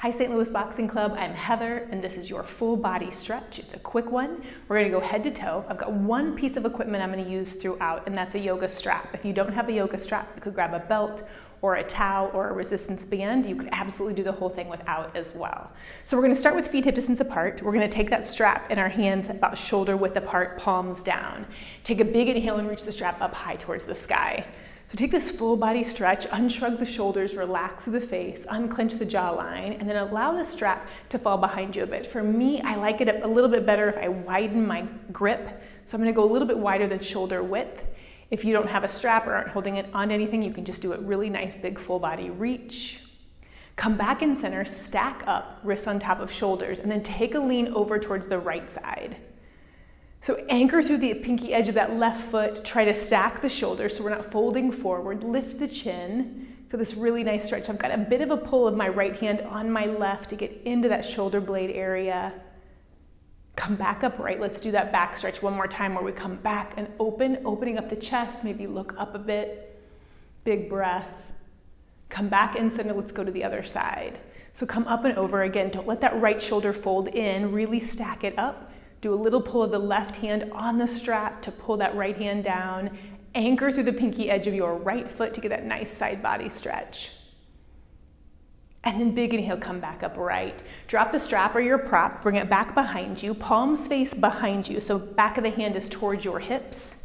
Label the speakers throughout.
Speaker 1: Hi St. Louis Boxing Club, I'm Heather and this is your full body stretch. It's a quick one. We're gonna go head to toe. I've got one piece of equipment I'm gonna use throughout and that's a yoga strap. If you don't have a yoga strap, you could grab a belt or a towel or a resistance band. You could absolutely do the whole thing without as well. So we're gonna start with feet hip distance apart. We're gonna take that strap in our hands about shoulder width apart, palms down. Take a big inhale and reach the strap up high towards the sky. So take this full body stretch, unshrug the shoulders, relax through the face, unclench the jawline, and then allow the strap to fall behind you a bit. For me, I like it a little bit better if I widen my grip. So I'm gonna go a little bit wider than shoulder width. If you don't have a strap or aren't holding it on anything, you can just do a really nice big full body reach. Come back in center, stack up, wrists on top of shoulders, and then take a lean over towards the right side. So anchor through the pinky edge of that left foot, try to stack the shoulders so we're not folding forward, lift the chin for this really nice stretch. I've got a bit of a pull of my right hand on my left to get into that shoulder blade area. Come back upright. Let's do that back stretch one more time where we come back and opening up the chest, maybe look up a bit, big breath. Come back in center, let's go to the other side. So come up and over again, don't let that right shoulder fold in, really stack it up. Do a little pull of the left hand on the strap to pull that right hand down. Anchor through the pinky edge of your right foot to get that nice side body stretch. And then big inhale, come back upright. Drop the strap or your prop, bring it back behind you, palms face behind you, so back of the hand is towards your hips.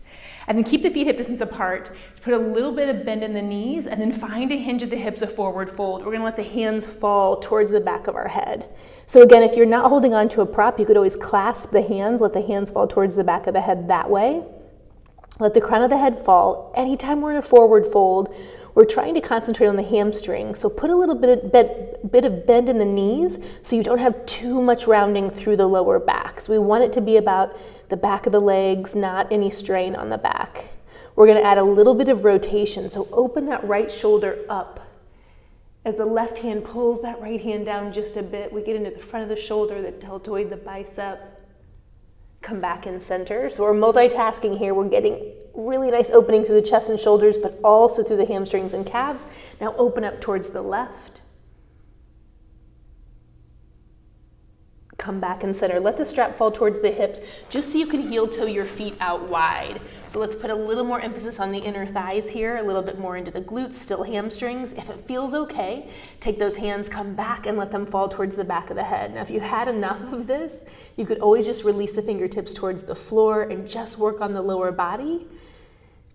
Speaker 1: And then keep the feet hip distance apart, put a little bit of bend in the knees, and then find a hinge at the hips, a forward fold. We're gonna let the hands fall towards the back of our head. So again, if you're not holding on to a prop, you could always clasp the hands, let the hands fall towards the back of the head that way. Let the crown of the head fall. Anytime we're in a forward fold, we're trying to concentrate on the hamstring. So put a little bit of bend in the knees so you don't have too much rounding through the lower back. So we want it to be about the back of the legs, not any strain on the back. We're gonna add a little bit of rotation. So open that right shoulder up. As the left hand pulls that right hand down just a bit, we get into the front of the shoulder, the deltoid, the bicep. Come back in center. So we're multitasking here. We're getting really nice opening through the chest and shoulders, but also through the hamstrings and calves. Now open up towards the left. Come back in center. Let the strap fall towards the hips, just so you can heel toe your feet out wide. So let's put a little more emphasis on the inner thighs here, a little bit more into the glutes, still hamstrings. If it feels okay, take those hands, come back and let them fall towards the back of the head. Now, if you had enough of this, you could always just release the fingertips towards the floor and just work on the lower body.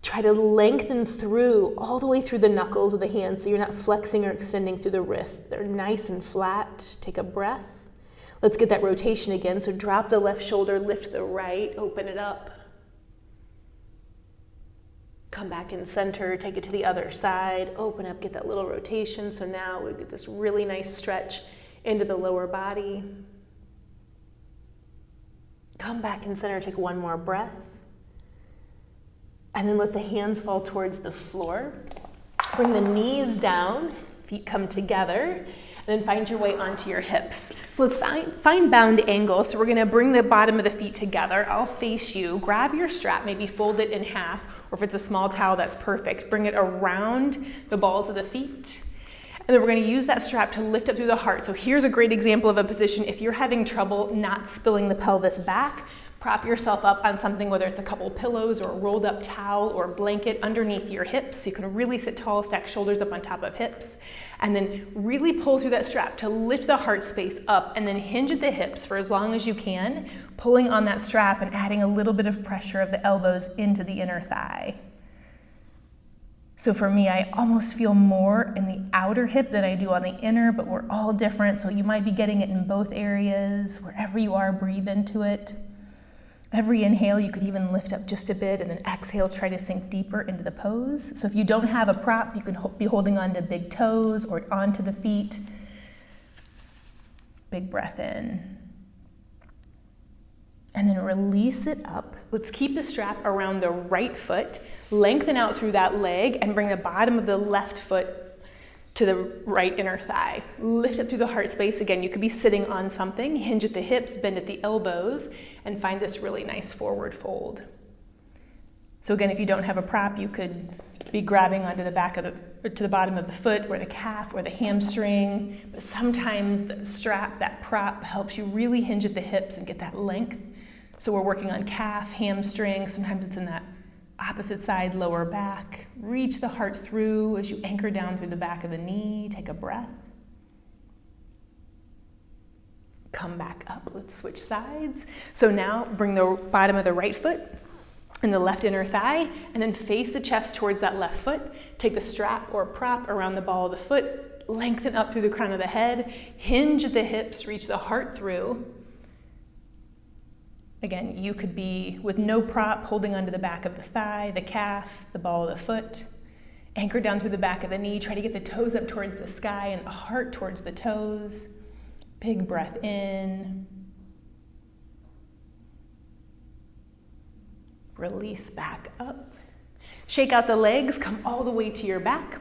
Speaker 1: Try to lengthen through, all the way through the knuckles of the hands so you're not flexing or extending through the wrists. They're nice and flat. Take a breath. Let's get that rotation again. So drop the left shoulder, lift the right, open it up. Come back in center, take it to the other side, open up, get that little rotation. So now we get this really nice stretch into the lower body. Come back in center, take one more breath. And then let the hands fall towards the floor. Bring the knees down, feet come together. And then find your way onto your hips. So let's find bound angle. So we're gonna bring the bottom of the feet together. I'll face you, grab your strap, maybe fold it in half, or if it's a small towel, that's perfect. Bring it around the balls of the feet. And then we're gonna use that strap to lift up through the heart. So here's a great example of a position. If you're having trouble not spilling the pelvis back, prop yourself up on something, whether it's a couple pillows or a rolled up towel or a blanket underneath your hips. So you can really sit tall, stack shoulders up on top of hips. And then really pull through that strap to lift the heart space up and then hinge at the hips for as long as you can, pulling on that strap and adding a little bit of pressure of the elbows into the inner thigh. So for me, I almost feel more in the outer hip than I do on the inner, but we're all different. So you might be getting it in both areas. Wherever you are, breathe into it. Every inhale, you could even lift up just a bit, and then exhale, try to sink deeper into the pose. So if you don't have a prop, you can be holding on to big toes or onto the feet. Big breath in. And then release it up. Let's keep the strap around the right foot, lengthen out through that leg, and bring the bottom of the left foot to the right inner thigh. Lift up through the heart space. Again, you could be sitting on something, hinge at the hips, bend at the elbows, and find this really nice forward fold. So again, if you don't have a prop, you could be grabbing onto the back of to the bottom of the foot or the calf or the hamstring. But sometimes the strap, that prop, helps you really hinge at the hips and get that length. So we're working on calf, hamstring. Sometimes it's in that opposite side, lower back. Reach the heart through as you anchor down through the back of the knee. Take a breath. Come back up. Let's switch sides. So now bring the bottom of the right foot and the left inner thigh, and then face the chest towards that left foot. Take the strap or prop around the ball of the foot, lengthen up through the crown of the head, hinge at the hips, reach the heart through. Again, you could be with no prop, holding onto the back of the thigh, the calf, the ball of the foot. Anchor down through the back of the knee, try to get the toes up towards the sky and the heart towards the toes. Big breath in. Release back up. Shake out the legs, come all the way to your back.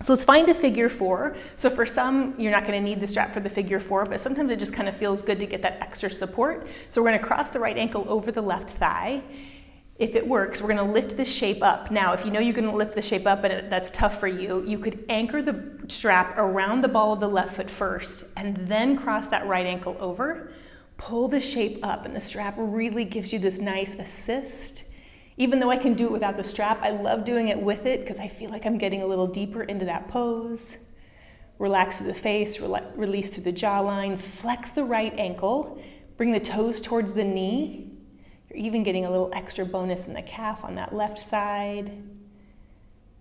Speaker 1: So let's find a figure four. So for some, you're not going to need the strap for the figure four, but sometimes it just kind of feels good to get that extra support. So we're going to cross the right ankle over the left thigh. If it works, we're going to lift the shape up. Now, if you know you're going to lift the shape up and that's tough for you, you could anchor the strap around the ball of the left foot first and then cross that right ankle over. Pull the shape up, and the strap really gives you this nice assist. Even though I can do it without the strap, I love doing it with it because I feel like I'm getting a little deeper into that pose. Relax through the face, release through the jawline, flex the right ankle, bring the toes towards the knee. You're even getting a little extra bonus in the calf on that left side.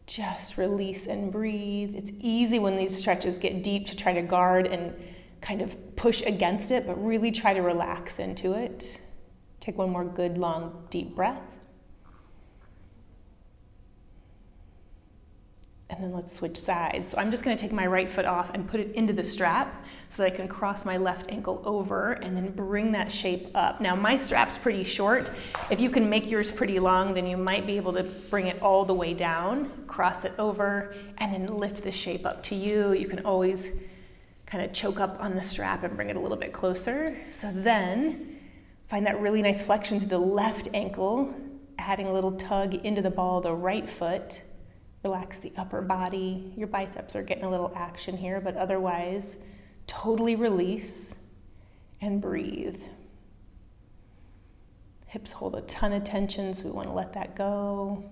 Speaker 1: Just release and breathe. It's easy when these stretches get deep to try to guard and kind of push against it, but really try to relax into it. Take one more good, long, deep breath. And then let's switch sides. So I'm just going to take my right foot off and put it into the strap so that I can cross my left ankle over and then bring that shape up. Now my strap's pretty short. If you can make yours pretty long, then you might be able to bring it all the way down, cross it over, and then lift the shape up to you. You can always kind of choke up on the strap and bring it a little bit closer. So then find that really nice flexion to the left ankle, adding a little tug into the ball of the right foot. Relax the upper body. Your biceps are getting a little action here, but otherwise, totally release and breathe. Hips hold a ton of tension, so we want to let that go.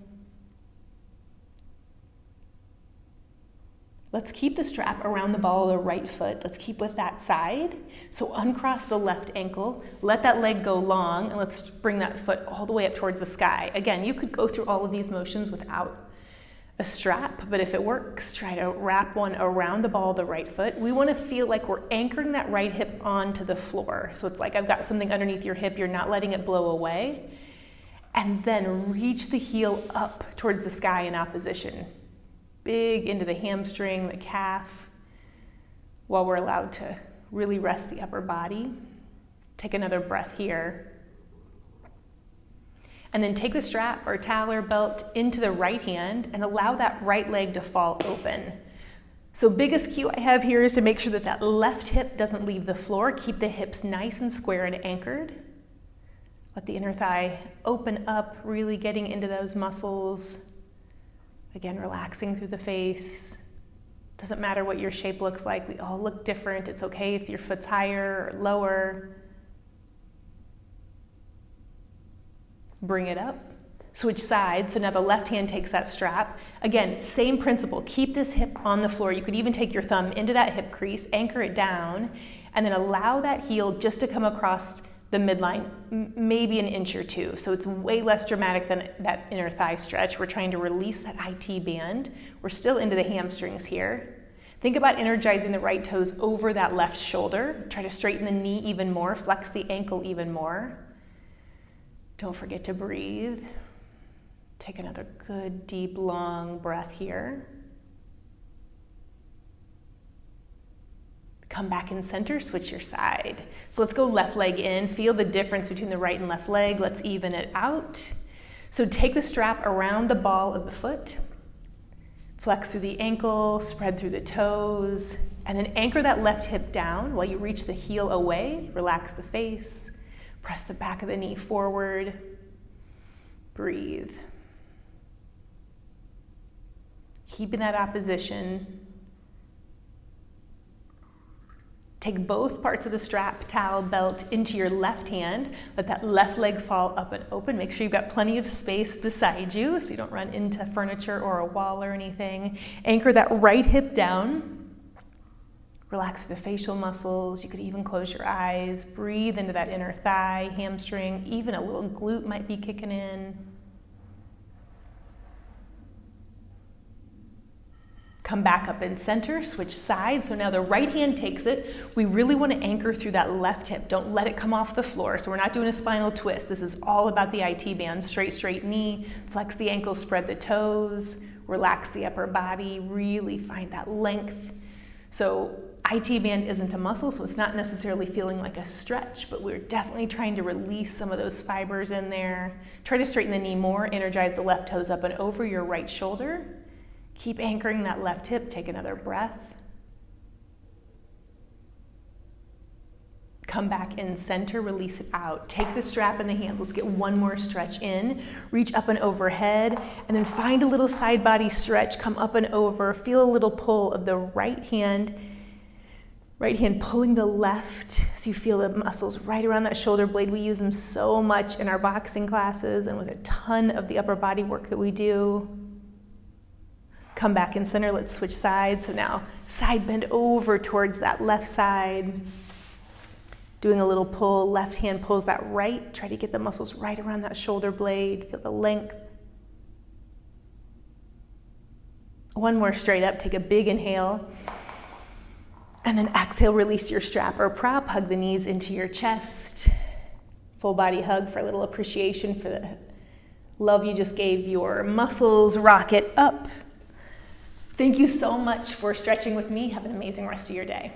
Speaker 1: Let's keep the strap around the ball of the right foot. Let's keep with that side. So uncross the left ankle, let that leg go long, and let's bring that foot all the way up towards the sky. Again, you could go through all of these motions without a strap, but if it works, try to wrap one around the ball of the right foot. We want to feel like we're anchoring that right hip onto the floor. So it's like I've got something underneath your hip, you're not letting it blow away. And then reach the heel up towards the sky in opposition. Big into the hamstring, the calf, while we're allowed to really rest the upper body. Take another breath here. And then take the strap or towel or belt into the right hand and allow that right leg to fall open. So biggest cue I have here is to make sure that that left hip doesn't leave the floor. Keep the hips nice and square and anchored. Let the inner thigh open up, really getting into those muscles. Again, relaxing through the face. Doesn't matter what your shape looks like. We all look different. It's okay if your foot's higher or lower. Bring it up. Switch sides. So now the left hand takes that strap. Again, same principle. Keep this hip on the floor. You could even take your thumb into that hip crease, anchor it down, and then allow that heel just to come across the midline, maybe an inch or two. So it's way less dramatic than that inner thigh stretch. We're trying to release that IT band. We're still into the hamstrings here. Think about energizing the right toes over that left shoulder. Try to straighten the knee even more, flex the ankle even more. Don't forget to breathe. Take another good, deep, long breath here. Come back in center, switch your side. So let's go left leg in. Feel the difference between the right and left leg. Let's even it out. So take the strap around the ball of the foot. Flex through the ankle, spread through the toes, and then anchor that left hip down while you reach the heel away. Relax the face. Press the back of the knee forward. Breathe. Keeping that opposition. Take both parts of the strap, towel, belt into your left hand. Let that left leg fall up and open. Make sure you've got plenty of space beside you so you don't run into furniture or a wall or anything. Anchor that right hip down. Relax the facial muscles. You could even close your eyes. Breathe into that inner thigh, hamstring. Even a little glute might be kicking in. Come back up in center, switch sides. So now the right hand takes it. We really want to anchor through that left hip. Don't let it come off the floor. So we're not doing a spinal twist. This is all about the IT band. Straight knee, flex the ankles, spread the toes, relax the upper body, really find that length. So IT band isn't a muscle, so it's not necessarily feeling like a stretch, but we're definitely trying to release some of those fibers in there. Try to straighten the knee more, energize the left toes up and over your right shoulder. Keep anchoring that left hip. Take another breath. Come back in center, release it out. Take the strap in the hand. Let's get one more stretch in. Reach up and overhead, and then find a little side body stretch. Come up and over. Feel a little pull of the right hand pulling the left, so you feel the muscles right around that shoulder blade. We use them so much in our boxing classes and with a ton of the upper body work that we do. Come back in center, let's switch sides. So now side bend over towards that left side. Doing a little pull, left hand pulls that right. Try to get the muscles right around that shoulder blade. Feel the length. One more straight up, take a big inhale. And then exhale, release your strap or prop, hug the knees into your chest. Full body hug for a little appreciation for the love you just gave your muscles. Rock it up. Thank you so much for stretching with me. Have an amazing rest of your day.